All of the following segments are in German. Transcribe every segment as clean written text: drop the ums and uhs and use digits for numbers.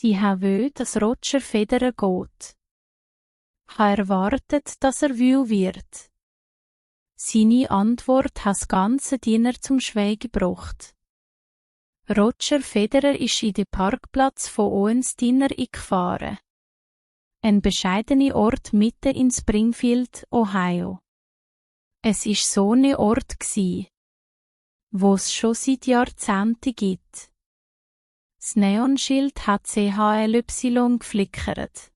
Sie will, dass Roger Federer geht. Ha erwartet, dass wird. Seine Antwort hat das ganze Diener zum Schweigen gebracht. Roger Federer ist in den Parkplatz von Owens Dinner gefahren. Ein bescheidener Ort mitten in Springfield, Ohio. Es war so ein Ort, wo es schon seit Jahrzehnten gibt. Das Neonschild hat CHLY geflickert.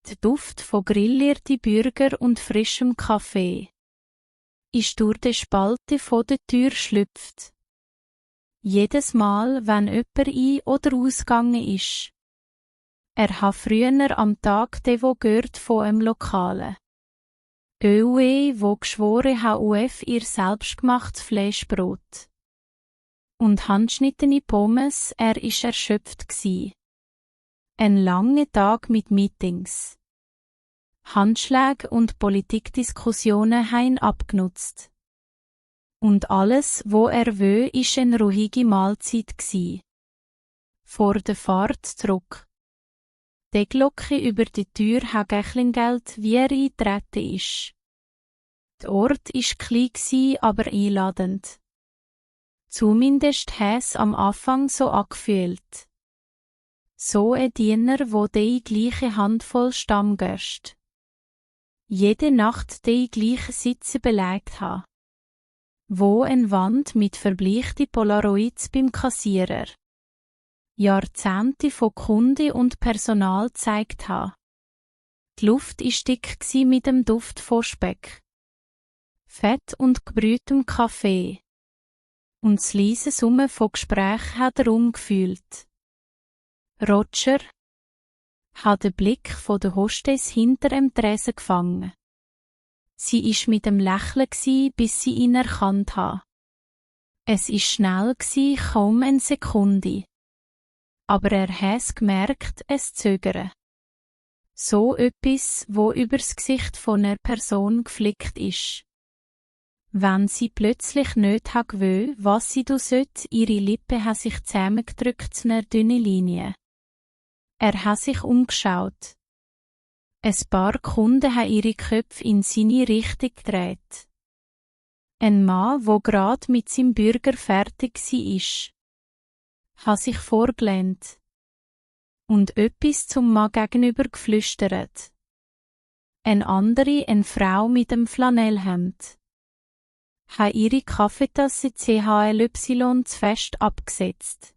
Der Duft von grillierten Burger und frischem Kaffee ist durch die Spalte von der Tür schlüpft. Jedes Mal, wenn jemand ein- oder ausgegangen ist. Er hat früher am Tag Devo gehört von einem Lokalen. Wo geschworen hat auf ihr selbstgemachtes Fleischbrot. Und handschnittene Pommes, er ist erschöpft gsi. Ein langer Tag mit Meetings. Handschläge und Politikdiskussionen haben ihn abgenutzt. Und alles, wo er will, ist eine ruhige Mahlzeit gsi. Vor der Fahrt zurück. Die Glocke über die Tür hat Geld, wie er eingetreten ist. Der Ort war klein, aber einladend. Zumindest hat es am Anfang so angefühlt. So ein Diener, wo die gleiche Handvoll Stammgäste jede Nacht die gleichen Sitze belegt hat. Wo eine Wand mit verbleichten Polaroids beim Kassierer Jahrzehnte von Kunden und Personal gezeigt haben. Die Luft war dick mit dem Duft von Speck, Fett und gebrühtem Kaffee. Und das leise Summen von Gesprächen hat er umgefühlt. Roger hat den Blick von der Hostess hinter dem Tresen gefangen. Sie war mit dem Lächeln, bis sie ihn erkannt hat. Es war schnell, kaum eine Sekunde. Aber er hat es gemerkt, es zögern. So etwas, wo übers Gesicht von einer Person geflickt ist. Wenn sie plötzlich nicht will, was sie sollte, ihre Lippen haben sich zusammengedrückt zu einer dünnen Linie. Er hat sich umgeschaut. Ein paar Kunden haben ihre Köpfe in seine Richtung gedreht. Ein Mann, wo gerade mit seinem Burger fertig war, hat sich vorgelehnt und etwas zum Mann gegenüber geflüstert. Eine Frau mit einem Flanellhemd, hat ihre Kaffeetasse CHLY zu fest abgesetzt.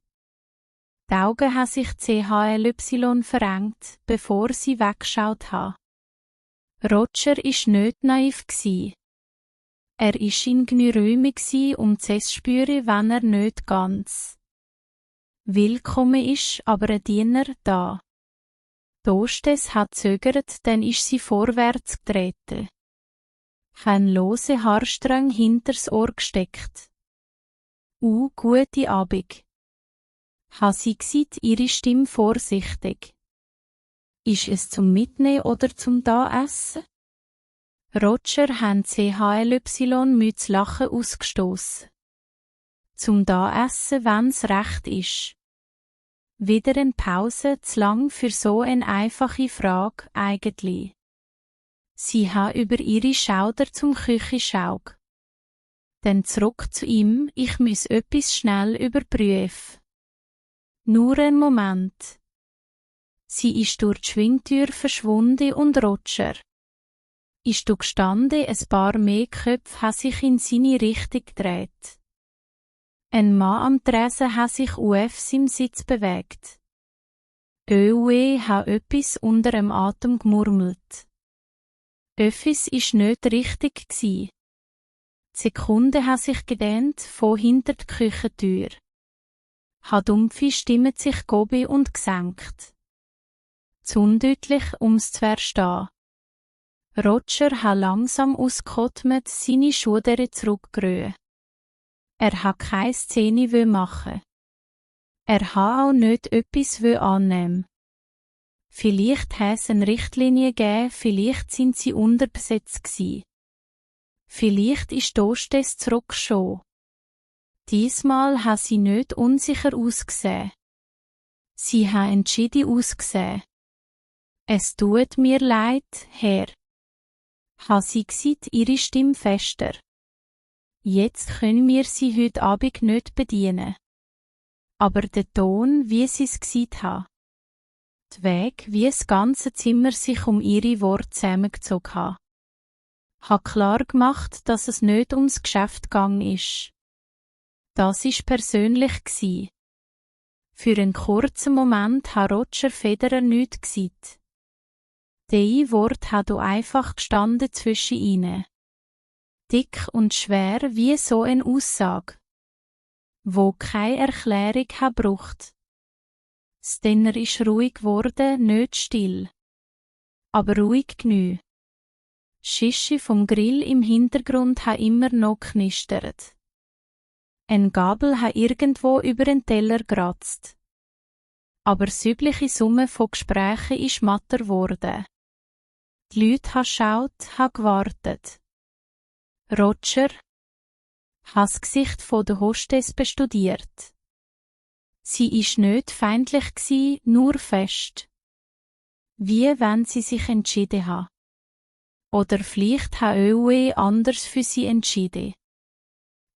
Die Augen haben sich CHLY verengt, bevor sie weggeschaut hat. Roger war nicht naiv. Er war in genug Räumen, um zu spüren, wenn er nicht ganz willkommen ist, aber ein Diener da. Die Hostess hat zögert, dann ist sie vorwärts getreten. Ein lose Haarstrang hinters Ohr gesteckt. Gute Abend. Hat sie gesagt, ihre Stimme vorsichtig. Ist es zum Mitnehmen oder zum da essen? Roger hat CHLY mit zu lachen ausgestossen. Zum da essen, wenn's recht ist. Wieder eine Pause, zu lang für so eine einfache Frage, eigentlich. Sie hat über ihre Schauder zum Küche geschaut. Dann zurück zu ihm, ich muss etwas schnell überprüfen. Nur einen Moment. Sie ist durch die Schwingtür verschwunden und Roger ist gestanden, ein paar mehr Köpfe haben sich in seine Richtung gedreht. Ein Mann am Tresen hat sich auf seinem Sitz bewegt. Hat etwas unter dem Atem gemurmelt. Etwas war nicht richtig. Die Sekunde hat sich gedehnt von hinter die Küchentür. Hat dumpfe Stimmen sich gehoben und gesenkt. Zu undeutlich, um's zu verstehen. Roger hat langsam ausgeatmet, seine Schulter zurückgerührt. Er hat keine Szene machen. Er hat auch nicht etwas annehmen. Vielleicht hat es eine Richtlinie gegeben, vielleicht sind sie unterbesetzt gsi. Vielleicht ist die Hostess zurück schon. Diesmal hat sie nicht unsicher ausgesehen. Sie ha entschieden ausgesehen. Es tut mir leid, Herr. Ha sie gesagt, ihre Stimme fester. Jetzt können wir sie heute Abend nicht bedienen. Aber der Ton, wie sie es gesagt ha. Der Weg, wie das ganze Zimmer sich um ihre Worte zusammengezogen ha. Ha klar gemacht, dass es nicht ums Geschäft gegangen ist. Das ist persönlich gsi. Für einen kurzen Moment hat Roger Federer nichts gesagt. Die Wort hat einfach gestanden zwischen ihnen. Dick und schwer wie so eine Aussage, wo keine Erklärung hat braucht. Das Dinner ist ruhig geworden, nicht still. Aber ruhig genug. Schische vom Grill im Hintergrund hat immer noch knistert. Ein Gabel hat irgendwo über den Teller geratzt. Aber die übliche Summe von Gesprächen ist matter geworden. Die Leute haben geschaut, haben gewartet. Roger hat das Gesicht von der Hostess bestudiert. Sie ist nicht feindlich gsi, nur fest. Wie wenn sie sich entschieden hat. Oder vielleicht hat Owe anders für sie entschieden.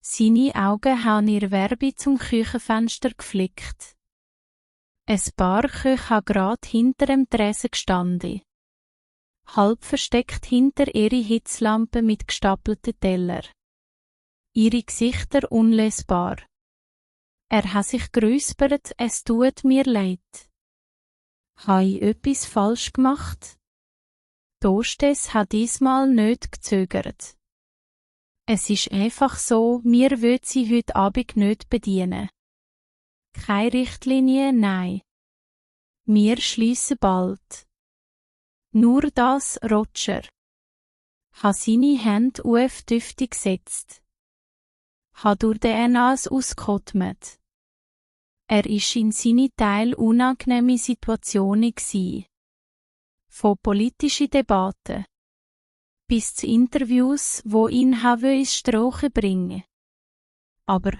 Seine Augen haben ihr Werbe zum Küchenfenster geflickt. Ein paar Köche haben gerade hinter dem Tresen gestanden. Halb versteckt hinter ihre Hitzlampe mit gestapelten Teller. Ihre Gesichter unlesbar. Er hat sich geräuspert, es tut mir leid. Habe ich etwas falsch gemacht? Die Hostess hat diesmal nicht gezögert. Es ist einfach so, wir wollen sie heute Abend nicht bedienen. Keine Richtlinie, nein. Wir schliessen bald. Nur das, Roger. Hat seine Hände auf die Hüfte gesetzt. Hat durch den Nas ausgeatmet. Er ist in seine Teil unangenehme Situationen gsi. Von politischen Debatten bis zu Interviews, wo ihn habe ins Strochen bringen. Aber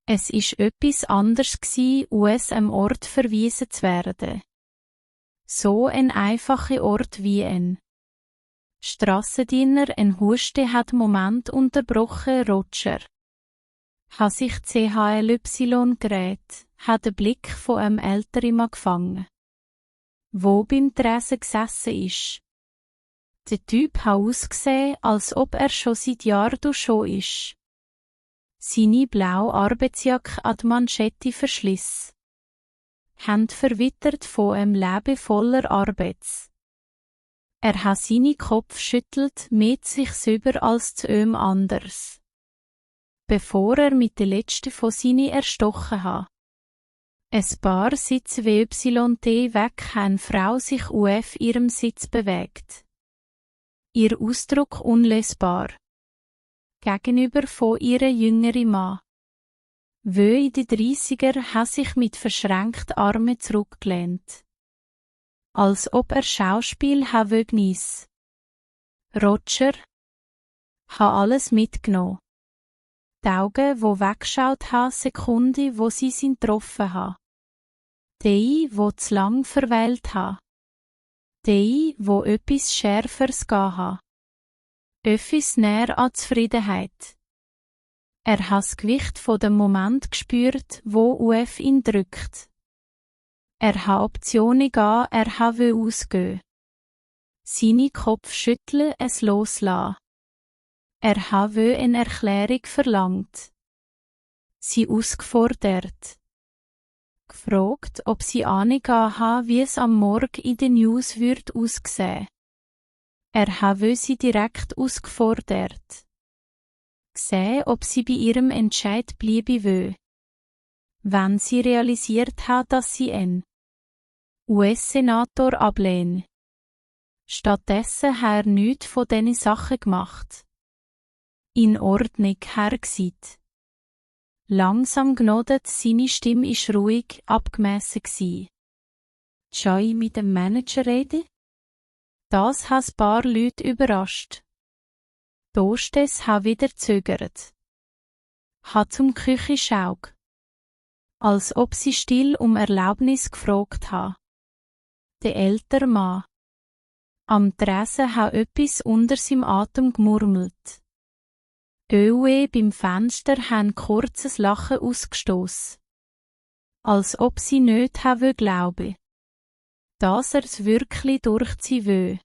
es ist etwas anderes gsi, aus einem Ort verwiesen zu werden. So ein einfacher Ort wie ein Strassendiener, ein Huste hat Moment unterbrochen, Roger. Hat sich CHLY gerät, hat den Blick von einem älteren Mann gefangen, wo beim Tresen gesessen ist. Der Typ hat ausgesehen, als ob er schon seit Jahren durchschaut ist. Seine blaue Arbeitsjacke an die Manschette verschliss. Hände verwittert von einem Leben voller Arbeit. Er hat seinen Kopf schüttelt, mit sich selber als zu anders. Bevor er mit der letzten von seinen erstochen hat. Ein paar Sitze WYT weg hat eine Frau sich auf ihrem Sitz bewegt. Ihr Ausdruck unlesbar. Gegenüber von ihrem jüngeren Mann. Wö in den 30er hat sich mit verschränkten Armen zurückgelehnt. Als ob er Schauspiel habe geniessen. Roger hat alles mitgenommen. Die Augen, wo weggeschaut haben, Sekunde, wo sie ihn getroffen haben. Die, wo zu lang verweilt haben. Die, wo etwas Schärferes gehen haben. Etwas näher an Zufriedenheit. Er hat das Gewicht von dem Moment gespürt, wo auf ihn drückt. Er hat Optionen gehen, er hat ausgehen. Seine Kopf schütteln, es loslassen. Er hat eine Erklärung verlangt. Sie ausgefordert. Gefragt, ob sie Ahnung haben, wie es am Morgen in den News wird aussehen. Er hat sie direkt ausgefordert. Gesehen, ob sie bei ihrem Entscheid bleiben will. Wenn sie realisiert hat, dass sie einen US-Senator ablehnt. Stattdessen hat er nichts von diesen Sachen gemacht. In Ordnung, Herr gsit. Langsam gnodet, seine Stimme ist ruhig, abgemessen gsi. Soll ich mit dem Manager reden? Das hat ein paar Leute überrascht. Die Hostess hat wieder zögert. Hat zum Küche schaug. als ob sie still um Erlaubnis gefragt ha. Der ältere Mann. Am Tresen ha etwas unter seinem Atem gemurmelt. Öwe beim Fenster han kurzes Lachen ausgestoßen. Als ob sie nicht ha glauben, dass er's wirklich durchziehen will.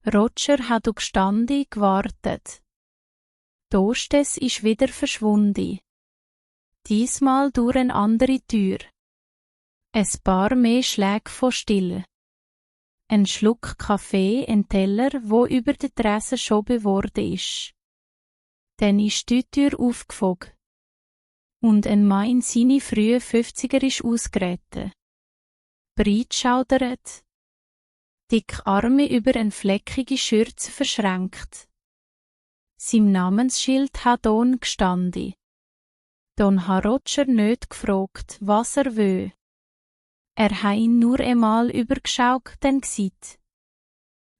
Roger hat gestanden gewartet. Die Hostess ist wieder verschwunden. Diesmal durch eine andere Tür. Ein paar mehr Schläge von Stille. Ein Schluck Kaffee, ein Teller, wo über der Tresen geschoben worden ist. Dann ist die Tür aufgefogen. Und ein Mann in seine frühen 50er ist ausgetreten. Breit schaudert, dick Arme über eine fleckige Schürze verschränkt. Sein Namensschild hat Don gestanden. Don hat Roger nicht gefragt, was er will. Er hat ihn nur einmal übergeschaut, dann gesagt: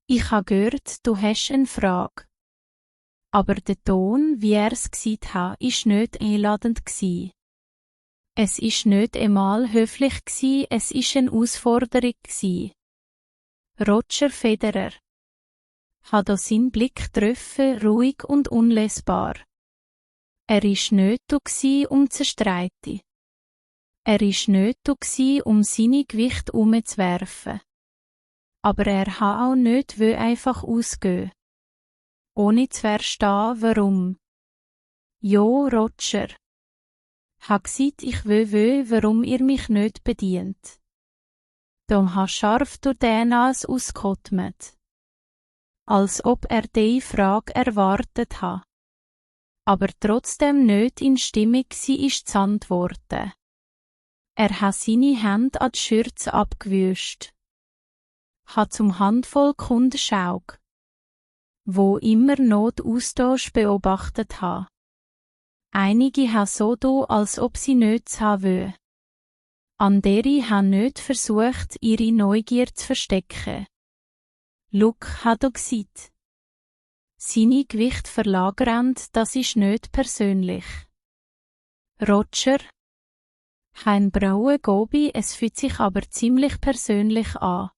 Ich ha gehört, du hast eine Frage. Aber der Ton, wie er's gesagt hat, ist nicht einladend gsi. Es ist nicht einmal höflich gsi, es ist eine Herausforderung gsi. Roger Federer hat seinen Blick getroffen, ruhig und unlesbar. Er ist nicht da gsi, um zu streiten. Er ist nicht da gsi, um seine Gewicht umzuwerfen. Aber er hat auch nicht einfach ausgehen, ohne zu verstehen, warum. Jo, Roger. Ha gsit, ich will, warum ihr mich nicht bedient. Dom ha scharf durch den Nas ausgeatmet. Als ob er die Frage erwartet ha. Aber trotzdem nicht in Stimmung gsi ist zu antworten. Er ha seine Hände an die Schürze abgewischt. Ha zum Handvoll Kunden schaug, wo immer noch den Austausch beobachtet ha. Einige ha so do, als ob sie nichts ha wö. Andere ha nicht versucht, ihre Neugier zu verstecken. Luke hat auch gesagt: Seine Gewicht verlagernd, das ist nicht persönlich. Roger? Kein Braue Gobi, es fühlt sich aber ziemlich persönlich an.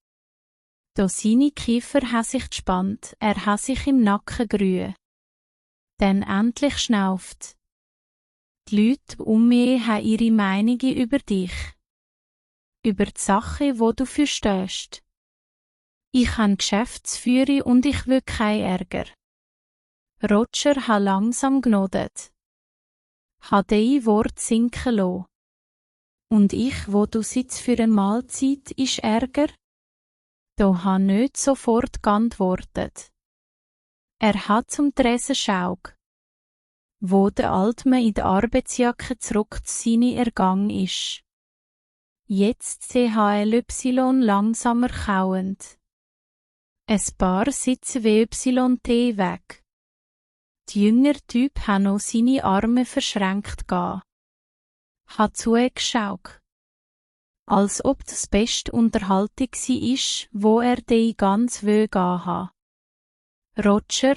Da seine Kiefer ha sich gespannt, er ha sich im Nacken gerühe. Dann endlich schnauft. Die Leute um mich ha ihre Meinungen über dich. Über die Sache, wo du für stehst. Ich han Geschäftsführer und ich will kein Ärger. Roger ha langsam genodet. Ha dei Wort sinken lo. Und ich, wo du sitzt für eine Mahlzeit, ist Ärger? Da ha nicht sofort geantwortet. Er hat zum Tresen schaug, wo der Altmann in der Arbeitsjacke zurück zu seine Ergang ist. Jetzt CHLY langsamer kauend. Ein paar sitzen WYT weg. Die jüngere Typ hat noch seine Arme verschränkt ga. Hat zugeschaut. Als ob das beste Unterhaltung sie ist, wo er die ganz will ga ha. Roger?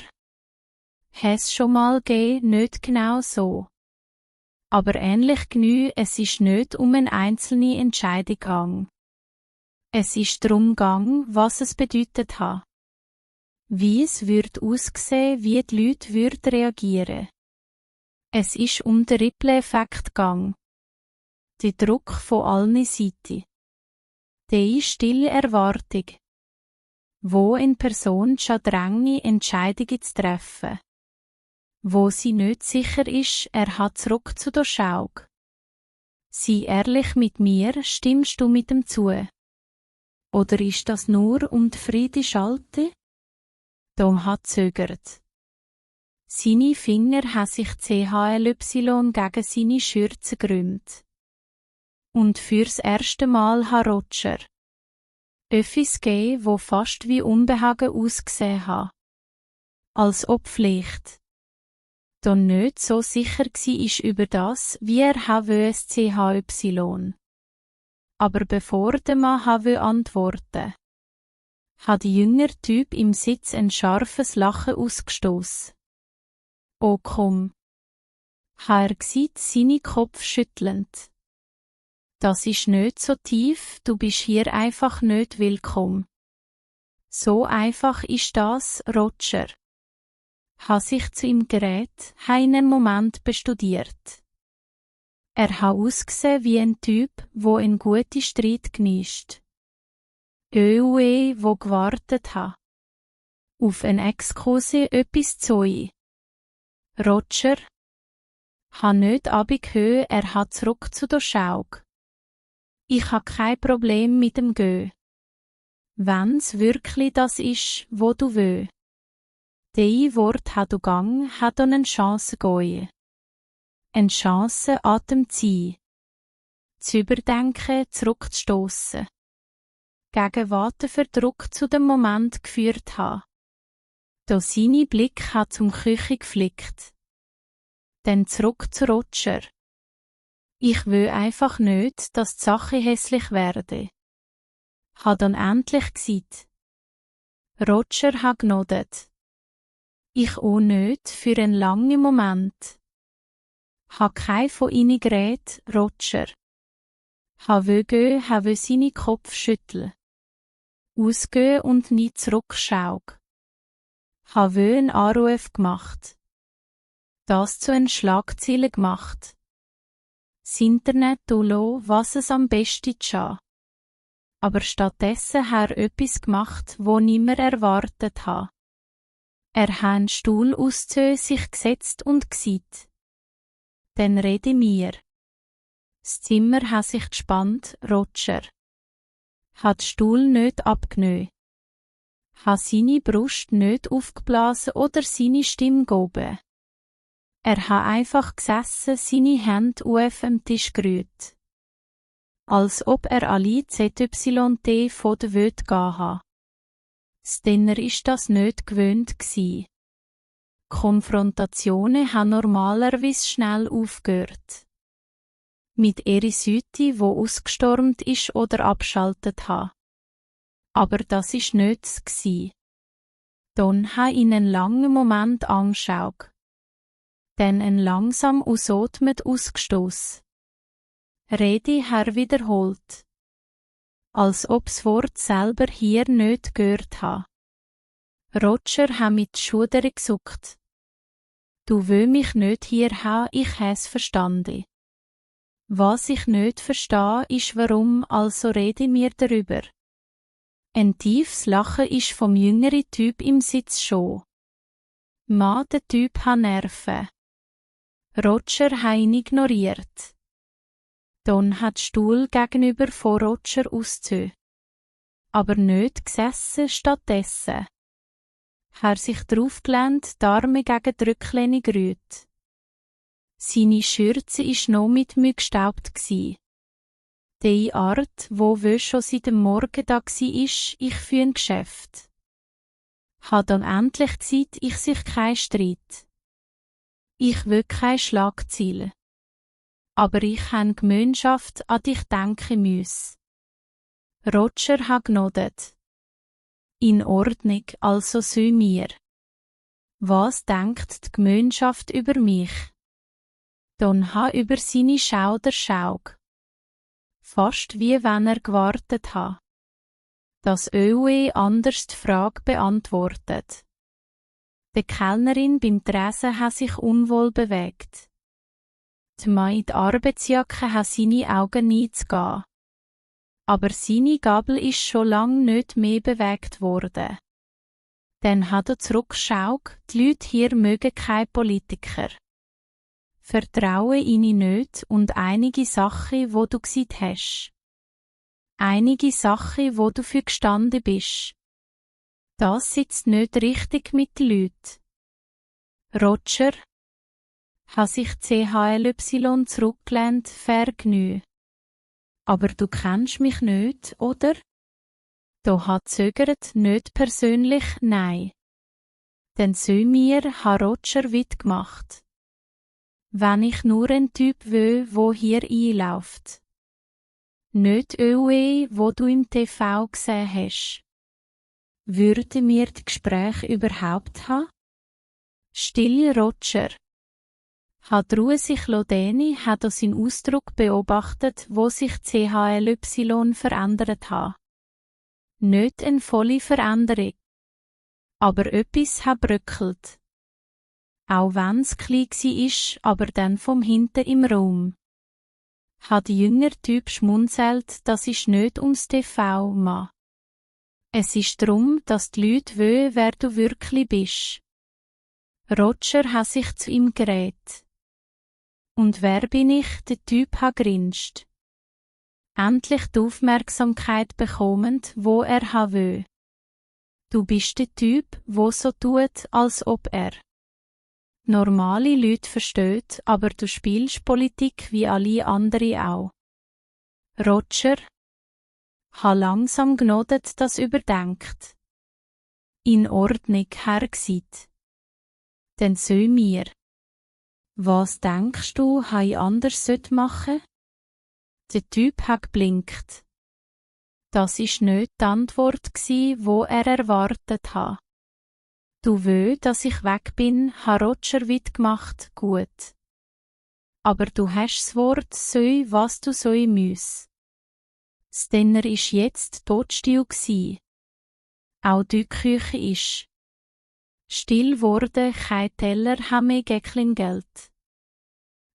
Has schon mal gegeben, nicht genau so. Aber ähnlich genü, es ist nicht um eine einzelne Entscheidung gang. Es ist drum gang, was es bedeutet ha. Wie es wird aussehen, wie die Leute würd reagieren. Es ist um den Ripple-Effekt gang. Der Druck von allen Seiten. Die stille Erwartung, wo eine Person schon dränge, Entscheidungen zu treffen. Wo sie nicht sicher ist, er hat zurück zu der Schaug. Sei ehrlich mit mir, stimmst du mit dem zu? Oder ist das nur um die Friede schalte? Dom hat zögert. Seine Finger haben sich CHLY gegen seine Schürze gerühmt. Und fürs erste Mal hat Roger etwas gegeben, wo fast wie Unbehagen ausgesehen hat. Als ob vielleicht dann nicht so sicher war über das, wie er habe CHY. Aber bevor der Mann habe antworten, hat der jüngere Typ im Sitz ein scharfes Lachen ausgestoßen. Oh komm, hat er gesagt, seine Kopf schüttelnd. Das ist nicht so tief, du bist hier einfach nicht willkommen. So einfach ist das, Roger. Ha sich zu ihm gerät, ha einen Moment bestudiert. Er ha ausgesehen wie ein Typ, wo in gute Streit genießt. Wo gewartet ha. Auf ein Exkurse öppis Zoi. Roger. Ha nicht abigehö, er ha zurück zu der Schaug. Ich ha kein Problem mit dem Gö. Wenn's wirklich das ist, wo du wö. Dei Wort ha du gang, hat eine Chance goe. Eine Chance Atem ziehen. Zu überdenken, zurückzustossen. Gegenwart verdruck zu dem Moment geführt ha. Da seine Blick hat zum Küche geflickt. Dann zurück zu Roger. Ich will einfach nicht, dass die Sache hässlich werde. Ha dann endlich gesagt. Roger ha genodet. Ich auch nicht für einen langen Moment. Ha kein von ihnen geredet, Roger. Ha will seine Kopf schütteln. Ausgehen und nie zurückschauen. Ha will einen Anruf gemacht. Das zu einer Schlagzeile gemacht. Das Internet lo, was es am besten scha. Aber stattdessen ha er etwas gemacht, wo niemand erwartet ha. Er ha einen Stuhl auszö sich gesetzt und gsit. Dann rede mir. Das Zimmer ha sich gespannt, Roger. Hat Stuhl nicht abgnö. Ha seine Brust nicht aufgeblasen oder seine Stimme goben. Er ha einfach gesessen, seine Hände auf dem Tisch gerührt. Als ob er alle ZYD von der Welt gehen ha. Das Dinner ist das nicht gewöhnt gsi. Konfrontationen ha normalerweise schnell aufgehört. Mit ihrer Seite, wo ausgestormt ist oder abschaltet ha. Aber das ist nichts gsi. Dann ha ihn einen langen Moment angeschaut. Dann ein langsam ausatmet ausgestoss. Rede Herr wiederholt. Als ob's Wort selber hier nicht gehört ha. Roger ha mit Schudere gesuckt. Du will mich nicht hier ha, ich has verstanden. Was ich nicht versteh, ist warum, also rede mir darüber. Ein tiefes Lachen ist vom jüngeren Typ im Sitz schon. Ma, der Typ ha Nerven. Roger ha ihn ignoriert. Don hat Stuhl gegenüber von Roger auszö. Aber nicht gesessen stattdessen. Er sich draufgelehnt, die Arme gegen die Rücklehne gerührt. Seine Schürze ist noch mit Mühe gestaubt gsi. Die Art, wo schon seit dem Morgen da gsi ist, ich für ein Geschäft. Ha dann endlich gesagt, ich sich kein Streit. Ich will kein Schlagziele. Aber ich han Gemeinschaft an dich denken müss. Roger ha genodet. In Ordnung, also so mir. Was denkt die Gemeinschaft über mich? Dann ha über seine Schauder schaug. Fast wie wenn er gewartet ha. Dass anders die Frage beantwortet. Die Kellnerin beim Tresen ha sich unwohl bewegt. Die Mann in die Arbeitsjacke ha seine Augen nie zu gehen. Aber seine Gabel ist schon lang nicht mehr bewegt worden. Dann hat er zurückgeschaut, die Leute hier mögen keine Politiker. Vertraue ihnen nicht und einige Sachen, wo du gesehen hast. Einige Sachen, wo du für gestanden bist. Das sitzt nicht richtig mit den Leuten. Roger ha sich CHLY zurückgelehnt, vergnü. Aber du kennst mich nicht, oder? Da hat zögert, nicht persönlich, nein. Denn so mir ha Roger wit gemacht. Wenn ich nur ein Typ will, wo hier einläuft. Nicht wo du im TV gesehen hast. Würde mir das Gespräch überhaupt ha? Still, Roger. Ruhe sich Lodeni hat seinen Ausdruck beobachtet, wo sich CHLY verändert hat. Nicht eine volle Veränderung. Aber etwas hat bröckelt. Auch wenn's klein war, aber dann vom hinten im Raum. Der jüngere Typ schmunzelt, das ist nicht ums TV, Mann. Es ist darum, dass die Leute wollen, wer du wirklich bist. Roger hat sich zu ihm gerät. Und wer bin ich? Der Typ hat grinst. Endlich die Aufmerksamkeit bekommend, wo er will. Du bist der Typ, wo so tut, als ob er. Normale Leute versteht, aber du spielst Politik wie alle andere auch. Roger hat langsam genodet, das überdenkt. In Ordnung, Herr Gsit. Dann soll mir. Was denkst du, ich anders machen sollte? Der Typ hat geblinkt. Das ist nicht die Antwort, wo er erwartet hat. Du willst, dass ich weg bin, hat Roger weit gemacht, gut. Aber du hast das Wort, soll, was du soll müss. Das Dinner ist jetzt totstill gsi. Auch die Küche ist still wurde, kein Teller haben mehr geklingelt.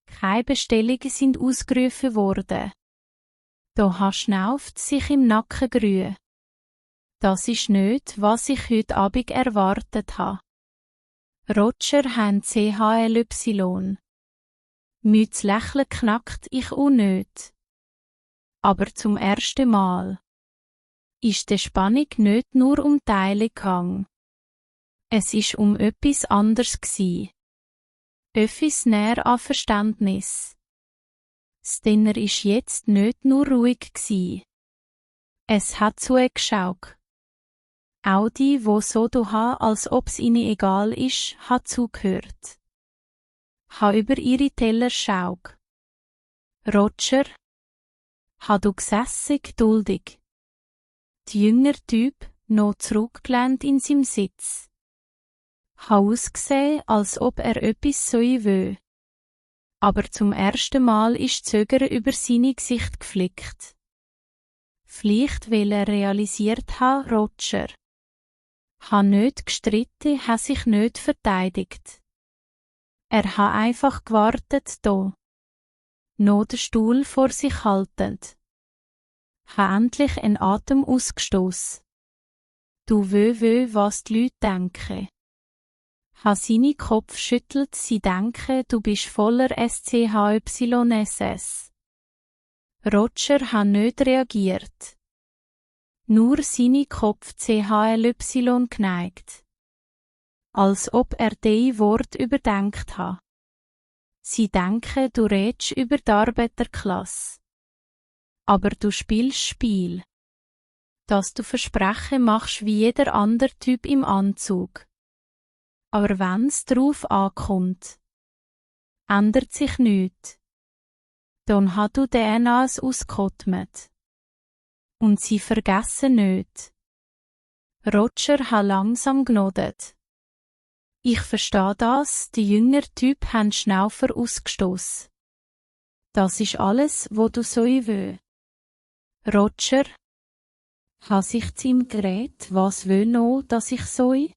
Keine Bestellungen sind ausgerufen worden. Da hast schnauft sich im Nacken gerührt. Das ist nicht, was ich heute Abend erwartet habe. Roger han CHLY. Müt's Lächeln knackt ich auch nicht. Aber zum ersten Mal ist die Spannung nicht nur um Teile gegangen. Es ist um etwas anderes gsi. Etwas näher an Verständnis. Das Dinner ist jetzt nicht nur ruhig gsi. Es hat zugeschaut. Auch die, wo so ha, als ob's ihnen egal ist, hat zugehört. Ha über ihre Teller schaug. Roger, ha du gesessen geduldig. Der jüngere Typ, noch zurückgelehnt in seinem Sitz. Ha ausgesehen, als ob er etwas will. Aber zum ersten Mal ist Zögern über seine Gesicht geflickt. Vielleicht will er realisiert haben, Roger. Ha nicht gestritten, ha sich nicht verteidigt. Er ha einfach gewartet da. Noch den Stuhl vor sich haltend. Ha endlich einen Atem ausgestoßen. Du will, was die Leute denken. Ha seine Kopf schüttelt, sie denken, du bist voller SCHYSS. Roger hat nicht reagiert. Nur seine Kopf CHLY geneigt. Als ob er die Wort überdenkt hat. Sie denken, du redest über die Arbeiterklasse. Aber du spielst Spiel. Dass du Versprechen machst wie jeder andere Typ im Anzug. Aber wenn's drauf ankommt, ändert sich nichts. Dann hat du DNAs ausgekotmet. Und sie vergessen nicht. Roger hat langsam genodet. Ich versteh das, die jüngere Typ haben Schnaufer ausgestoßen. Das ist alles, wo du so will. Roger, hat sich zu ihm gerät, was will noch, dass ich soll?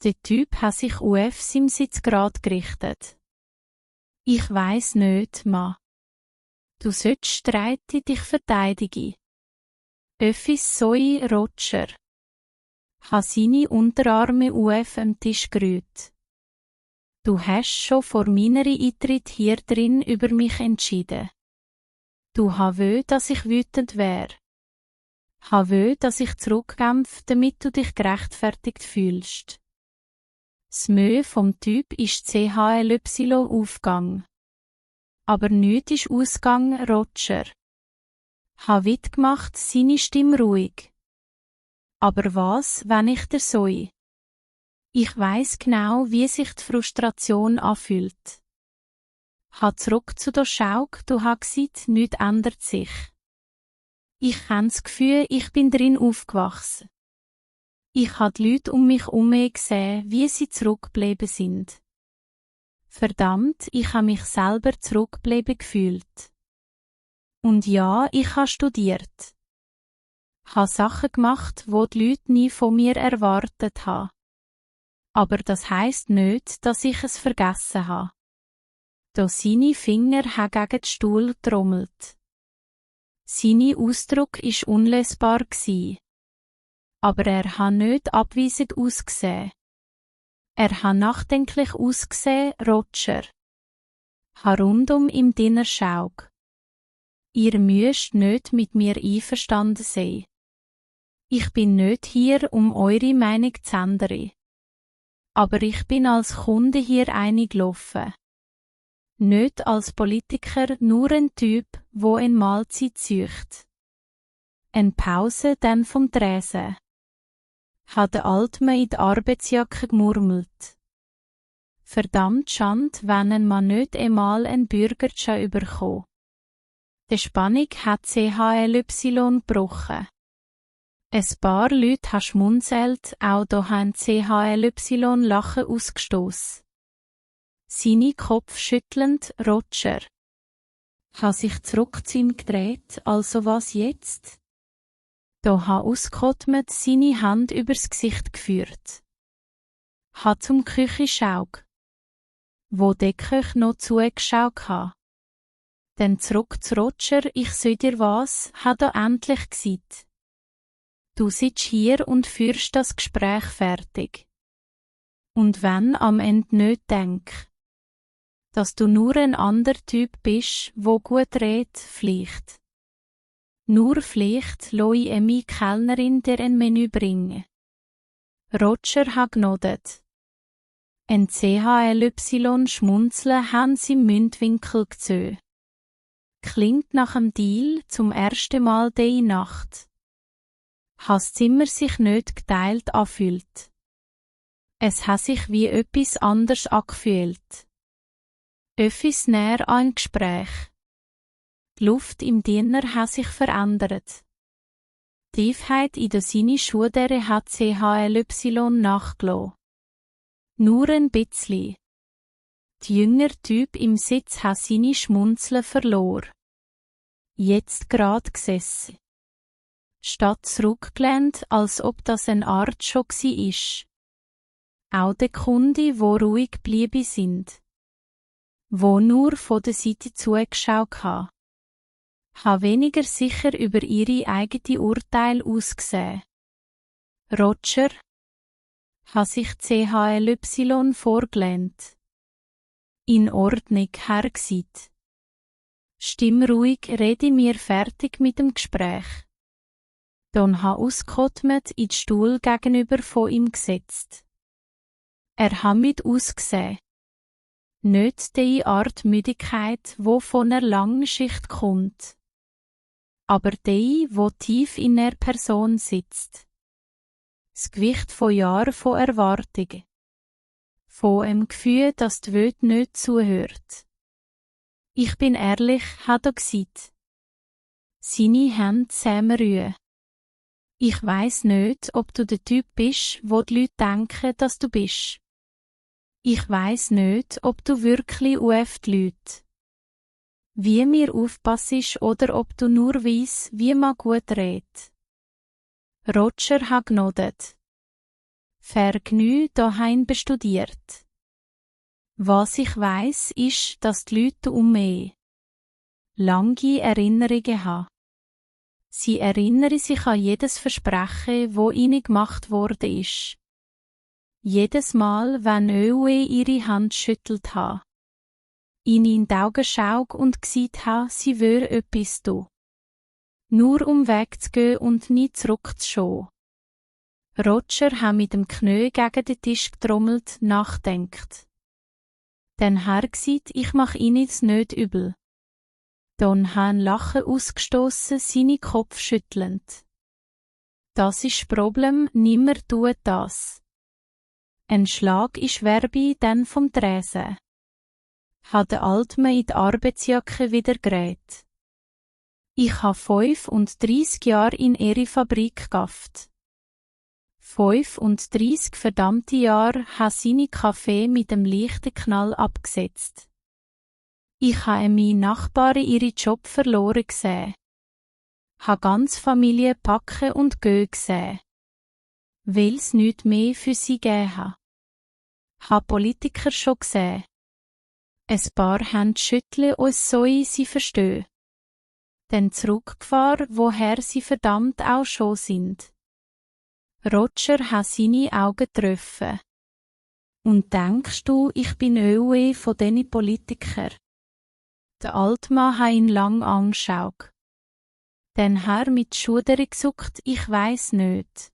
Der Typ hat sich auf seinem Sitz grad gerichtet. Ich weiss nicht, Ma. Du sollst streiten, dich verteidigen. Öffis Soi Roger. Hat seine Unterarme auf am Tisch gerührt. Du hast schon vor meiner Eintritt hier drin über mich entschieden. Du willst, dass ich wütend wär. Willst, dass ich zurückkämpfe, damit du dich gerechtfertigt fühlst. Das Mö vom Typ ist CHLY aufgegangen. Aber nichts ist ausgegangen, Roger. Weit gemacht, seine Stimme ruhig. Aber was, wenn ich dir soll? Ich weiss genau, wie sich die Frustration anfühlt. Zurück zu der Schauk, du gesagt, nichts ändert sich. Ich habe das Gefühl, ich bin drin aufgewachsen. Ich habe die Leute um mich herum gesehen, wie sie zurückgeblieben sind. Verdammt, ich habe mich selber zurückgeblieben gefühlt. Und ja, ich habe studiert. Habe Sachen gemacht, wo die Leute nie von mir erwartet haben. Aber das heisst nicht, dass ich es vergessen habe. Da seine Finger haben gegen den Stuhl getrommelt. Seine Ausdruck ist unlesbar gsi. Aber er hat nicht abweisend ausgesehen. Er hat nachdenklich ausgesehen, Roger. Ha rundum im Dinner schaug. Ihr müsst nicht mit mir einverstanden sein. Ich bin nicht hier, um eure Meinung zu ändern. Aber ich bin als Kunde hier eingelaufen. Nicht als Politiker, nur ein Typ, wo eine Mahlzeit sucht. Eine Pause dann vom Tresen. Hat der Altmann in die Arbeitsjacke gemurmelt. Verdammt Schand, wenn ein Mann nicht einmal einen Bürgerschein überkommt. Die Spannung hat CHLY gebrochen. Ein paar Leute haben schmunzelt, auch da haben CHLY Lachen ausgestossen. Seine Kopf schüttelnd, Roger. Hat sich zurück zu ihm gedreht, also was jetzt? Da hat ausgeatmet seine Hand übers Gesicht geführt. Hat zum Küchenschaug. Wo der Köch noch zugeschaut hat. Dann zurück zu Roger, ich seh dir was, hat er endlich gesagt. Du sitzt hier und führst das Gespräch fertig. Und wenn am Ende nicht denk, dass du nur ein anderer Typ bist, wo gut redet, vielleicht. Nur vielleicht lasse ich meine Kellnerin dir ein Menü bringen. Roger hat genodet. Ein CHLY schmunzeln haben sie im Mundwinkel gezogen. Klingt nach einem Deal zum ersten Mal diese Nacht. Has Zimmer sich nicht geteilt anfühlt. Es hat sich wie etwas anders angefühlt. Öffis näher an ein Gespräch. Die Luft im Dinner hat sich verändert. Die Tiefheit in der seine Schuhdere hat CHLY nachgelassen. Nur ein bisschen. Der jüngere Typ im Sitz hat seine Schmunzeln verloren. Jetzt grad gesessen. Statt zurückgelehnt, als ob das eine Art schon ist. Auch die Kunden, wo ruhig geblieben sind. Wo nur von der Seite zugeschaut haben. Haben weniger sicher über ihre eigene Urteil ausgesehen. Roger hat sich CHLY vorgelehnt. In Ordnung, Herr g'sit. Stimmruhig rede mir fertig mit dem Gespräch. Dann ha ausgeatmet in den Stuhl gegenüber von ihm gesetzt. Er ha mit ausgesehen. Nicht die Art Müdigkeit, wo von einer langen Schicht kommt. Aber die, wo tief in der Person sitzt. Das Gewicht von Jahren von Erwartungen. Von einem Gefühl, dass die Welt nicht zuhört. Ich bin ehrlich, hat er gesagt. Seine Hände zusammenrühren. Ich weiss nicht, ob du der Typ bist, wo die Leute denken, dass du bist. Ich weiss nicht, ob du wirklich auf die Leute. Wie mir aufpassest oder ob du nur weiss, wie man gut redet. Roger hat genodet. Vergnü daheim bestudiert. Was ich weiss, ist, dass die Leute um mich lange Erinnerungen haben. Sie erinnern sich an jedes Versprechen, wo ihnen gemacht worden ist. Jedes Mal, wenn Öwe ihre Hand schüttelt ha. Ihnen in die Augen schaut und gesagt ha, sie wär etwas tun. Nur um wegzugehen und nie zurückzuschauen. Roger hat mit dem Knie gegen den Tisch getrommelt, nachdenkt. Dann Herr gesagt, ich mach ihnen nicht übel. Dann hat ein Lachen ausgestossen, seine Kopf schüttelnd. Das ist das Problem, nimmer tut das. Ein Schlag ist Werbe dann vom Tresen. Hat der Altmann in die Arbeitsjacke wieder gerät. Ich ha 35 Jahre in ihre Fabrik gehabt. 35 verdammte Jahre habe seine Kaffee mit dem leichten Knall abgesetzt. Ich habe meine Nachbarin ihre Job verloren gesehen. Habe ganz Familie packen und gehen gesehen. Weil's nichts mehr für sie gegeben hat. Habe Politiker schon gesehen. Ein paar Hände schütteln und sie verstehen. Dann zurückgefahren, woher sie verdammt auch schon sind. Roger hat seine Augen getroffen. Und denkst du, ich bin auch von diesen Politikern? Der Altmann hat ihn lang angeschaut. Dann Herr mit Schudern gesuckt, ich weiss nicht.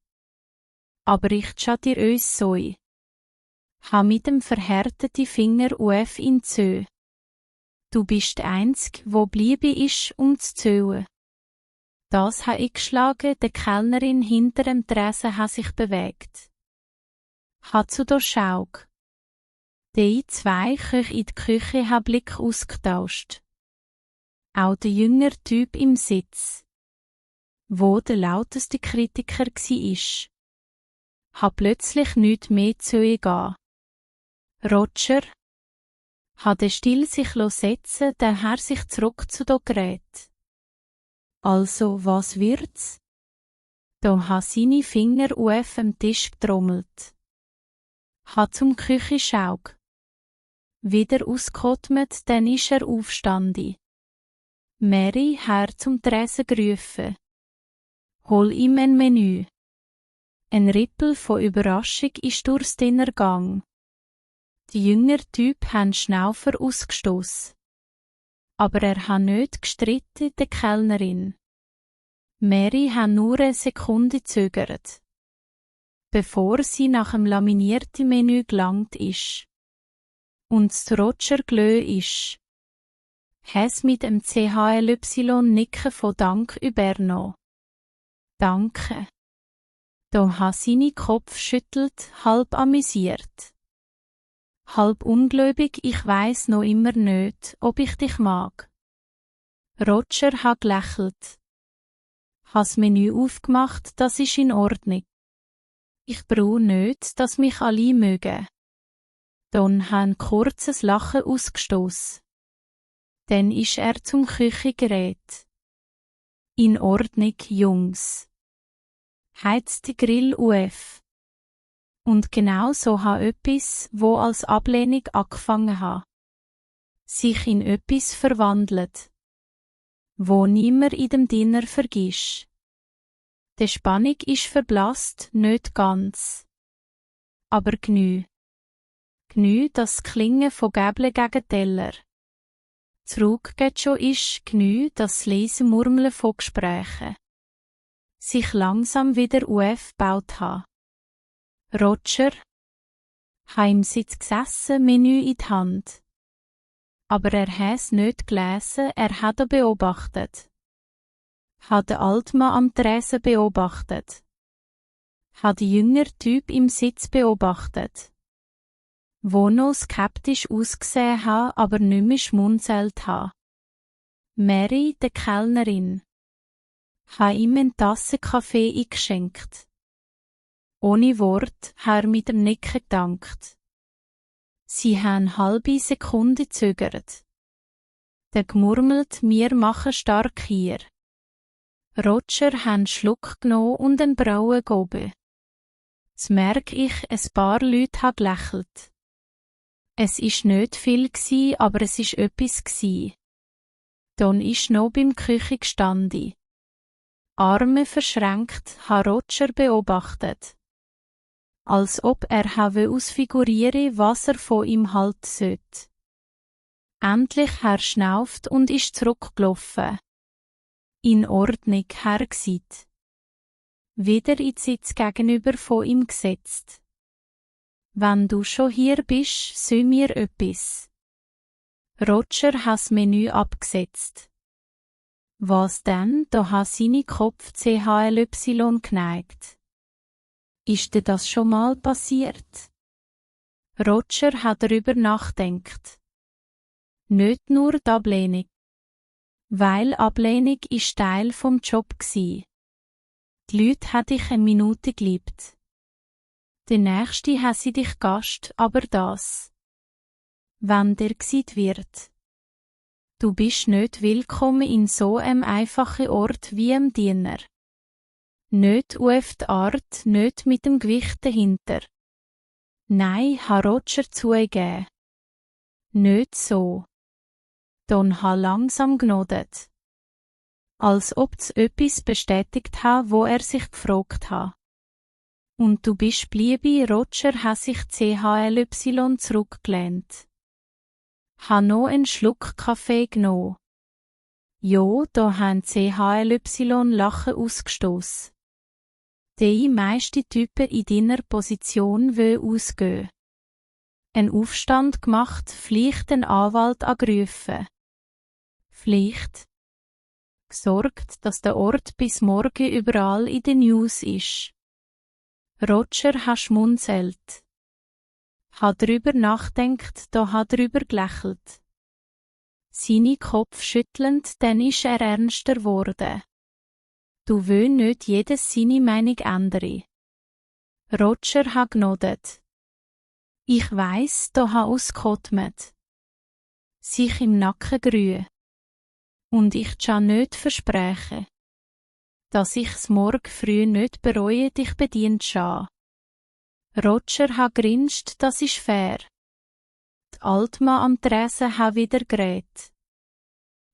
Aber ich schau dir uns so. Ha mit dem verhärteten Finger auf ihn zu. Du bist der Einzige, wo bliebe ist, zu zählen. Das ha ich geschlagen, der Kellnerin hinter dem Tresen ha sich bewegt. Ha zu der Schaug. Die zwei Köche in die Küche ha Blick ausgetauscht. Auch der jüngere Typ im Sitz, wo der lauteste Kritiker isch, ha plötzlich nichts mehr zu ihr gehen. Roger hat still sich setzen, der Herr sich zurück zu do Gerät. Also, was wird's? Da ha seine Finger auf dem Tisch getrommelt. Ha zum Küchenschaug. Wieder ausgeatmet, dann ist aufstandi. Mary her zum Tresen gerufen. Hol ihm ein Menü. Ein Rippel von Überraschung ist durchs Dinner gang. Der jüngere Typ hat Schnaufer ausgestossen. Aber er hat nicht gestritten, der Kellnerin. Mary hat nur eine Sekunde zögert, bevor sie nach dem laminierten Menü gelangt ist. Und das Roger glö ist. Has mit dem CHLY Nicken von Dank übernommen. Danke. Da hat seine Kopf schüttelt, halb amüsiert. Halb ungläubig, ich weiss noch immer nicht, ob ich dich mag. Roger hat gelächelt. Has Menü aufgemacht, das ist in Ordnung. Ich brauch nicht, dass mich alle mögen. Dann hat ein kurzes Lachen ausgestoßen. Dann ist er zum Küchengerät. In Ordnung, Jungs. Heizt die Grill auf. Und genau so ha öppis, wo als Ablehnung angefangen ha. Sich in öppis verwandelt. Wo nimmer in dem Dinner vergisst. Die Spannung ist verblasst, nicht ganz. Aber gnü. Gnü das Klingen von Gäble gegen Teller. Zurück geht schon ist gnü das leise Murmeln von Gesprächen. Sich langsam wieder aufgebaut ha. Roger ha im Sitz gesessen, Menü in die Hand. Aber er has nicht gelesen, er hat beobachtet. Hat der Altmann am Tresen beobachtet. Hat der jüngere Typ im Sitz beobachtet. Wo noch skeptisch ausgesehen ha, aber nicht mehr schmunzelt ha. Mary, die Kellnerin, ha ihm eine Tasse Kaffee eingeschenkt. Ohne Wort ha er mit dem Nicken gedankt. Sie han halbe Sekunde zögert. Der gemurmelt, wir machen stark hier. Roger han Schluck genommen und den Brauen gehoben. S merk ich, ein paar Leute ha gelächelt. Es isch nicht viel gsi, aber es isch öppis gsi. Dann isch noch beim Küche gestanden. Arme verschränkt, ha Roger beobachtet. Als ob er habe ausfiguriere, was er von ihm halt sollt. Endlich Herr schnauft und ist zurückgelaufen. In Ordnung, Herr gsit. Wieder in Sitz gegenüber von ihm gesetzt. Wenn du schon hier bist, sö mir öppis. Roger has Menü abgesetzt. Was denn? Da ha seine Kopf CHLY geneigt. Ist dir das schon mal passiert? Roger hat darüber nachdenkt. Nicht nur die Ablehnung. Weil Ablehnung ist Teil vom Job gsi. Die Leute hat ich eine Minute geliebt. Der nächste hasse dich Gast, aber das, wenn dir gsit wird. Du bist nicht willkommen in so einem einfachen Ort wie im Diener. Nicht auf die Art, nicht mit dem Gewicht dahinter. Nein, ha Roger zugegeben. Nicht so. Don ha langsam gnodet. Als ob's öppis bestätigt ha, wo er sich gefragt ha. Und du bist bliebe, Roger ha sich CHLY zurückgelehnt. Ha no en Schluck Kaffee gno. Jo, da han CHLY Lachen ausgestoss. Die meiste Typen in deiner Position will ausgehen. Ein Aufstand gemacht, vielleicht den Anwalt angerufen. Vielleicht gesorgt, dass der Ort bis morgen überall in den News ist. Roger ha schmunzelt. Ha drüber nachdenkt, da ha drüber gelächelt. Seine Kopf schüttelnd, dann ist er ernster geworden. Du will nicht jedes seine Meinung ändern. Roger ha gnodet. Ich weiss, da ha ausgeatmet. Sich im Nacken gerühe. Und ich kann nicht versprechen, dass ich's morgen früh nicht bereue, dich bedient scha. Roger ha grinst, das ist fair. Die Altma am Tresen ha wieder geredet.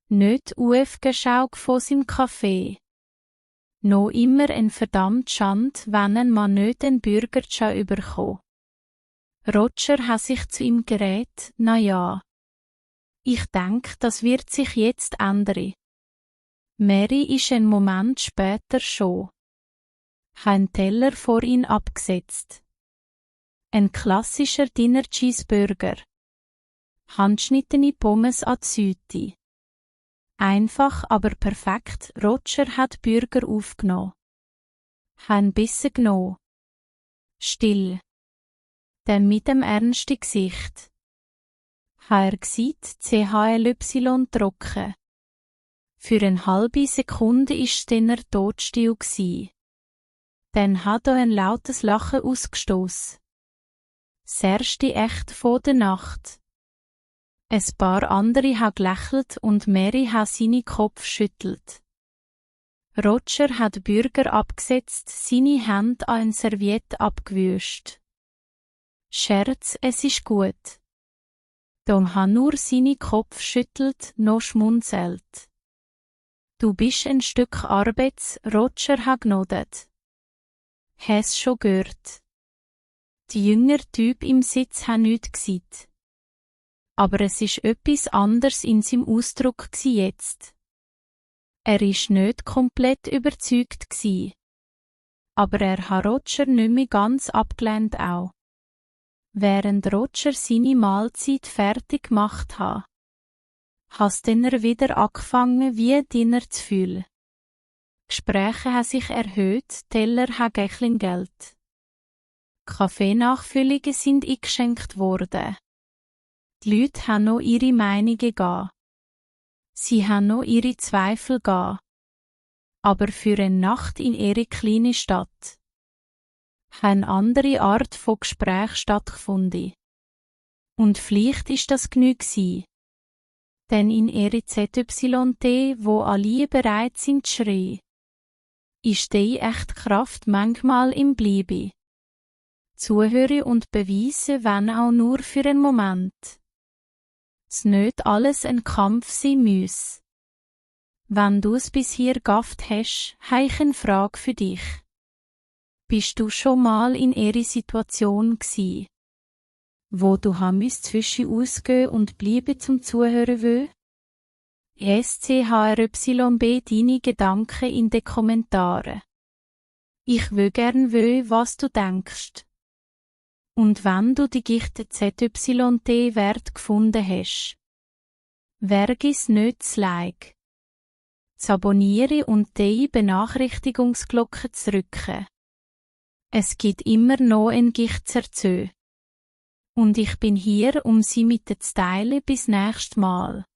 Nicht aufgeschaut von seinem Kaffee. Noch immer ein verdammt Schand, wenn ein Mann nicht den Bürger scha überkommen. Roger ha sich zu ihm gerät, na ja. Ich denk, das wird sich jetzt ändern. Mary ist ein Moment später schon. Ein Teller vor ihn abgesetzt. Ein klassischer Dinner Cheeseburger. Handschnittene Pommes an die Süte. Einfach, aber perfekt, Roger hat Burger aufgenommen. Ein Bissen genommen. Still. Dann mit dem ernsten Gesicht. Er sieht CHLY trocken. Für eine halbe Sekunde ist er totstill gsi. Dann hat er ein lautes Lachen ausgestoßen. Das erste echt von der Nacht. Ein paar andere haben gelächelt und Mary hat seinen Kopf schüttelt. Roger hat Burger abgesetzt, seine Hände an ein Serviette abgewischt. Scherz, es ist gut. Don hat nur seinen Kopf schüttelt, noch schmunzelt. Du bist ein Stück Arbeits, Roger hat gnodet. Hast schon gehört. Die jüngere Typ im Sitz hat nichts gesagt. Aber es ist etwas anderes in seinem Ausdruck jetzt. Er ist nicht komplett überzeugt gsi. Aber er hat Roger nicht mehr ganz abgelehnt auch. Während Roger seine Mahlzeit fertig gemacht hat, hast er wieder angefangen, wie Dinner zu fühlen. Gespräche haben sich erhöht, Teller haben Geld. Kaffeenachfüllungen sind eingeschenkt worden. Die Leute haben noch ihre Meinungen gegeben. Sie haben noch ihre Zweifel gegeben. Aber für eine Nacht in ihre kleine Stadt eine andere Art von Gespräch stattgefunden. Und vielleicht ist das genug gsi. Denn in ihre ZYT, wo alle bereit sind zu schreien, ist die echte Kraft manchmal im Bleiben. Zuhören und beweisen, wenn auch nur für einen Moment. Es nicht alles ein Kampf sein muss. Wenn du es bisher gafft hast, habe ich eine Frage für dich. Bist du schon mal in ihrer Situation gsi, wo du zwischen ausgehen und bleiben zum Zuhören will? SCHRYB deine Gedanken in den Kommentaren. Ich will gern wissen, was du denkst. Und wenn du die Gichte ZYT-Wert gefunden hast, vergiss nicht das Like, zu abonnieren und die Benachrichtigungsglocke zu drücken. Es gibt immer noch ein Gicht zu erzählen. Und ich bin hier, um sie mit dir zu teilen. Bis nächstes Mal.